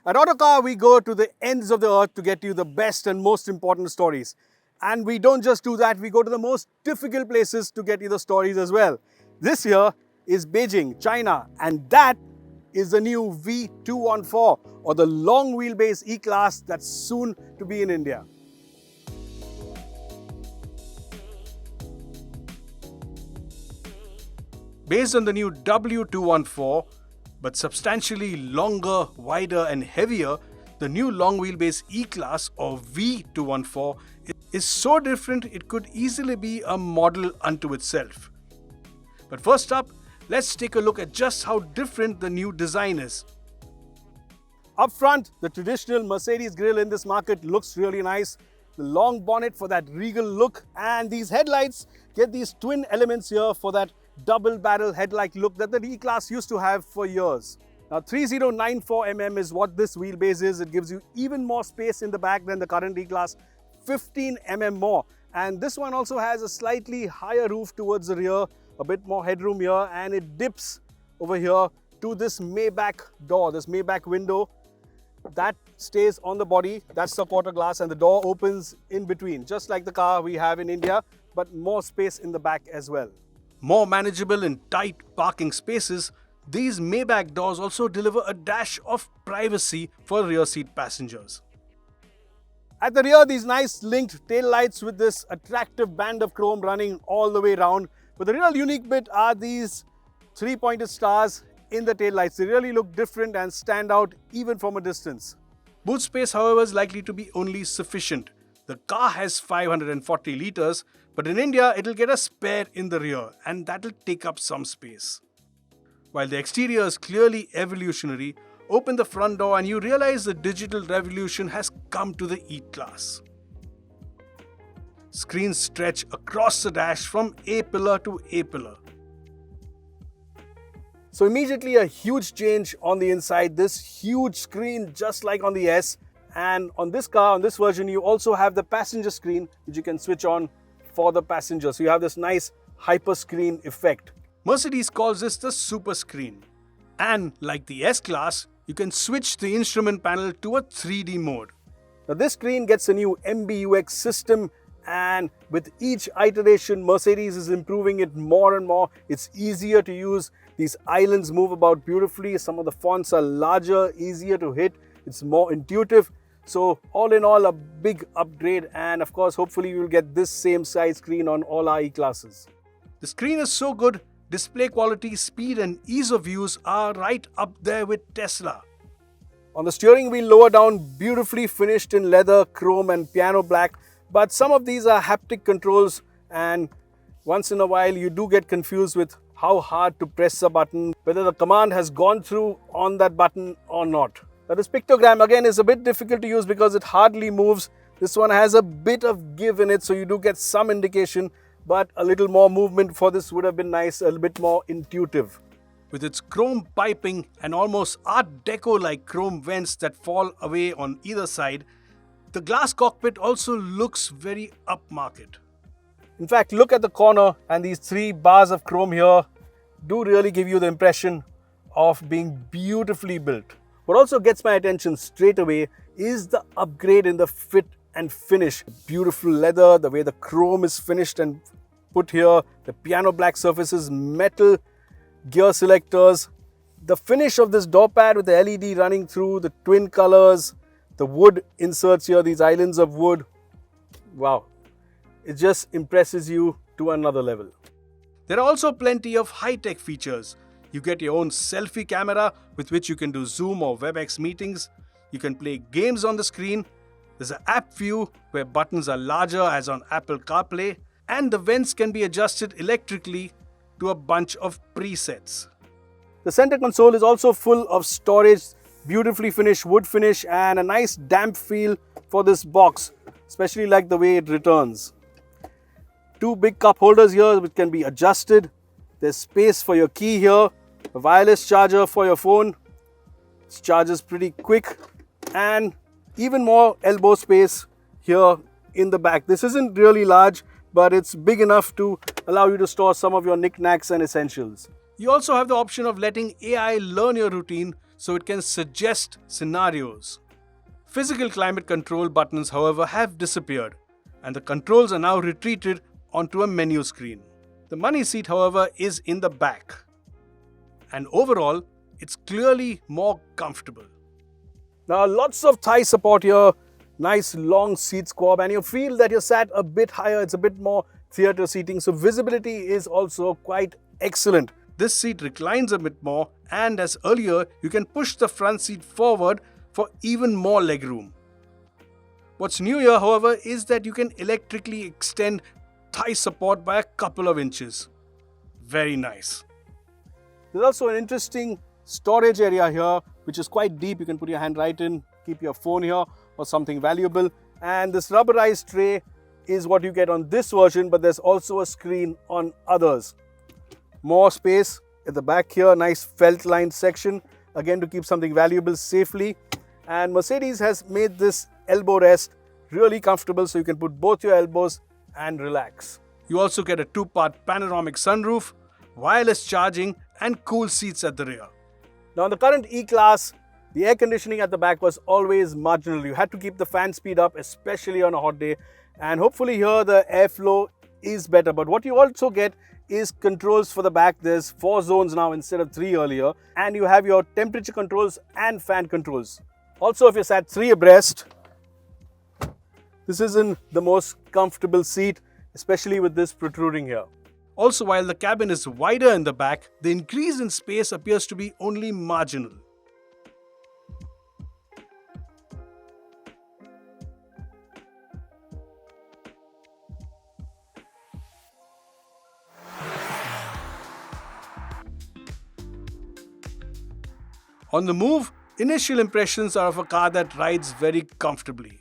At Autocar, we go to the ends of the earth to get you the best and most important stories. And we don't just do that, we go to the most difficult places to get you the stories as well. This here is Beijing, China, and that is the new V214 or the long wheelbase E-Class that's soon to be in India. Based on the new W214, but substantially longer, wider and heavier, the new long wheelbase E-Class or V214 is so different it could easily be a model unto itself. But first up, let's take a look at just how different the new design is. Up front, the traditional Mercedes grille in this market looks really nice. The long bonnet for that regal look, and these headlights get these twin elements here for that double barrel headlight look that the E-Class used to have for years. Now 3094 mm is what this wheelbase is. It gives you even more space in the back than the current E-Class, 15 mm more. And this one also has a slightly higher roof towards the rear, a bit more headroom here, and it dips over here to this Maybach door, this Maybach window. That stays on the body, that's the quarter glass, and the door opens in between, just like the car we have in India, but more space in the back as well. More manageable in tight parking spaces, these Maybach doors also deliver a dash of privacy for rear seat passengers. At the rear, these nice linked tail lights with this attractive band of chrome running all the way around. But the real unique bit are these three-pointed stars in the tail lights. They really look different and stand out even from a distance. Boot space, however, is likely to be only sufficient. The car has 540 litres, but in India, it'll get a spare in the rear, and that'll take up some space. While the exterior is clearly evolutionary, open the front door and you realize the digital revolution has come to the E-Class. Screens stretch across the dash from A-pillar to A-pillar. So immediately a huge change on the inside, this huge screen just like on the S. And on this car, on this version, you also have the passenger screen which you can switch on for the passenger. So you have this nice hyper screen effect. Mercedes calls this the super screen. And like the S-Class, you can switch the instrument panel to a 3D mode. Now this screen gets a new MBUX system, and with each iteration, Mercedes is improving it more and more. It's easier to use. These islands move about beautifully. Some of the fonts are larger, easier to hit. It's more intuitive. So all in all, a big upgrade, and of course, hopefully you will get this same size screen on all our E-Classes. The screen is so good, display quality, speed and ease of use are right up there with Tesla. On the steering wheel lower down, beautifully finished in leather, chrome and piano black, but some of these are haptic controls, and once in a while you do get confused with how hard to press a button, whether the command has gone through on that button or not. Now this pictogram again is a bit difficult to use because it hardly moves. This one has a bit of give in it, so you do get some indication, but a little more movement for this would have been nice, a little bit more intuitive. With its chrome piping and almost Art Deco-like chrome vents that fall away on either side, the glass cockpit also looks very upmarket. In fact, look at the corner, and these 3 bars of chrome here do really give you the impression of being beautifully built. What also gets my attention straight away is the upgrade in the fit and finish. Beautiful leather, the way the chrome is finished and put here, the piano black surfaces, metal gear selectors, the finish of this door pad with the LED running through, the twin colors, the wood inserts here, these islands of wood. Wow, it just impresses you to another level. There are also plenty of high-tech features. You get your own selfie camera with which you can do Zoom or WebEx meetings. You can play games on the screen. There's an app view where buttons are larger as on Apple CarPlay, and the vents can be adjusted electrically to a bunch of presets. The center console is also full of storage, beautifully finished wood finish and a nice damp feel for this box, especially like the way it returns. 2 big cup holders here which can be adjusted. There's space for your key here, a wireless charger for your phone. It charges pretty quick, and even more elbow space here in the back. This isn't really large, but it's big enough to allow you to store some of your knickknacks and essentials. You also have the option of letting AI learn your routine so it can suggest scenarios. Physical climate control buttons, however, have disappeared, and the controls are now retreated onto a menu screen. The money seat, however, is in the back, and overall, it's clearly more comfortable. Now, lots of thigh support here, nice long seat squab, and you feel that you're sat a bit higher, it's a bit more theatre seating, so visibility is also quite excellent. This seat reclines a bit more, and as earlier, you can push the front seat forward for even more legroom. What's new here, however, is that you can electrically extend thigh support by a couple of inches. Very nice. There's also an interesting storage area here, which is quite deep. You can put your hand right in, keep your phone here or something valuable. And this rubberized tray is what you get on this version, but there's also a screen on others. More space at the back here, nice felt lined section, again to keep something valuable safely. And Mercedes has made this elbow rest really comfortable, so you can put both your elbows and relax. You also get a 2-part panoramic sunroof, wireless charging and cool seats at the rear. Now in the current E-Class, the air conditioning at the back was always marginal. You had to keep the fan speed up, especially on a hot day, and hopefully here the airflow is better. But what you also get is controls for the back. There's 4 zones now instead of 3 earlier, and you have your temperature controls and fan controls. Also, if you're sat 3 abreast, this isn't the most comfortable seat, especially with this protruding here. Also, while the cabin is wider in the back, the increase in space appears to be only marginal. On the move, initial impressions are of a car that rides very comfortably.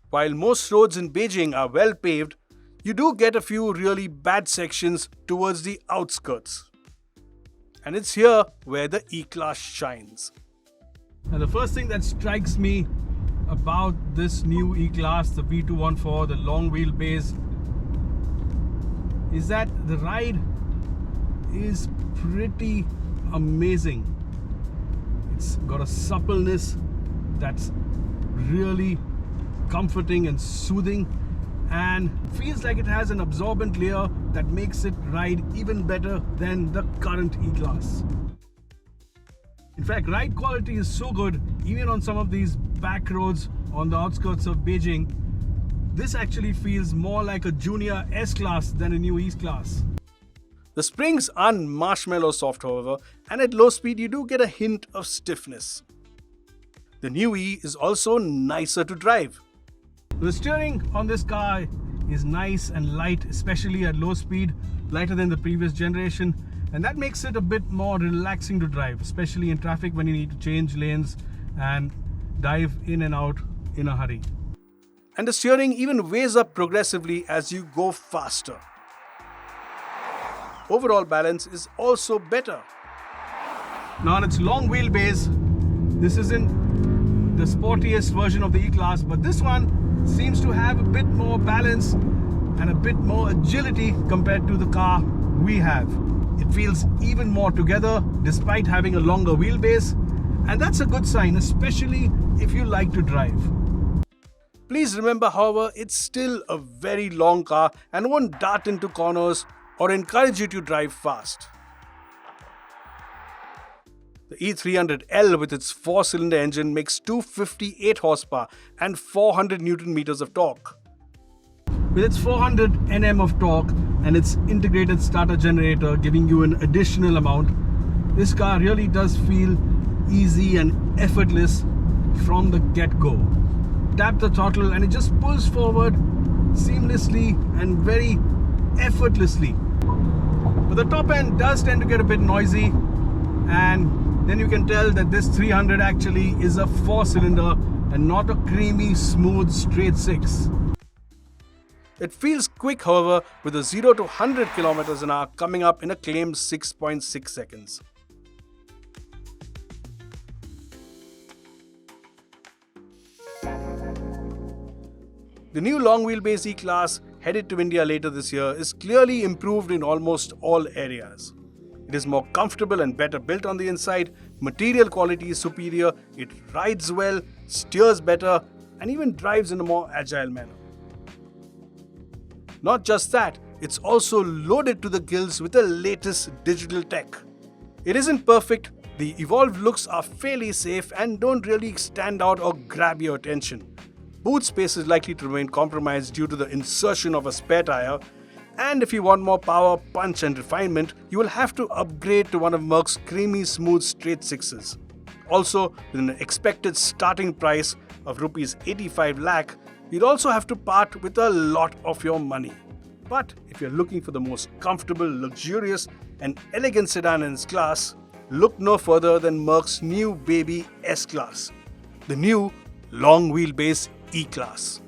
While most roads in Beijing are well paved, you do get a few really bad sections towards the outskirts. And it's here where the E-Class shines. Now the first thing that strikes me about this new E-Class, the V214, the long wheelbase, is that the ride is pretty amazing. It's got a suppleness that's really comforting and soothing, and feels like it has an absorbent layer that makes it ride even better than the current E-Class. In fact, ride quality is so good, even on some of these back roads on the outskirts of Beijing, this actually feels more like a junior S-Class than a new E-Class. The springs aren't marshmallow soft, however, and at low speed you do get a hint of stiffness. The new E is also nicer to drive. The steering on this car is nice and light, especially at low speed, lighter than the previous generation, and that makes it a bit more relaxing to drive, especially in traffic when you need to change lanes and dive in and out in a hurry. And the steering even weighs up progressively as you go faster. Overall balance is also better. Now on its long wheelbase, this isn't the sportiest version of the E-Class, but this one seems to have a bit more balance and a bit more agility compared to the car we have. It feels even more together despite having a longer wheelbase, and that's a good sign, especially if you like to drive. Please remember, however, it's still a very long car and won't dart into corners or encourage you to drive fast. The E300L with its 4-cylinder engine makes 258 horsepower and 400 Newton meters of torque. With its 400 Nm of torque and its integrated starter generator giving you an additional amount, this car really does feel easy and effortless from the get-go. Tap the throttle and it just pulls forward seamlessly and very effortlessly. But the top end does tend to get a bit noisy, and then you can tell that this 300 actually is a 4-cylinder and not a creamy, smooth, straight 6. It feels quick, however, with a 0 to 100 km an hour coming up in a claimed 6.6 seconds. The new long wheelbase E-Class, headed to India later this year, is clearly improved in almost all areas. It is more comfortable and better built on the inside. Material quality is superior. It rides well, steers better, and even drives in a more agile manner. Not just that, it's also loaded to the gills with the latest digital tech. It isn't perfect. The evolved looks are fairly safe and don't really stand out or grab your attention. Boot space is likely to remain compromised due to the insertion of a spare tire, and if you want more power, punch and refinement, you will have to upgrade to one of Merc's creamy smooth straight sixes. Also, with an expected starting price of Rs 85 lakh, you'd also have to part with a lot of your money. But if you're looking for the most comfortable, luxurious and elegant sedan in its class, look no further than Merc's new baby S-Class, the new long wheelbase E-Class.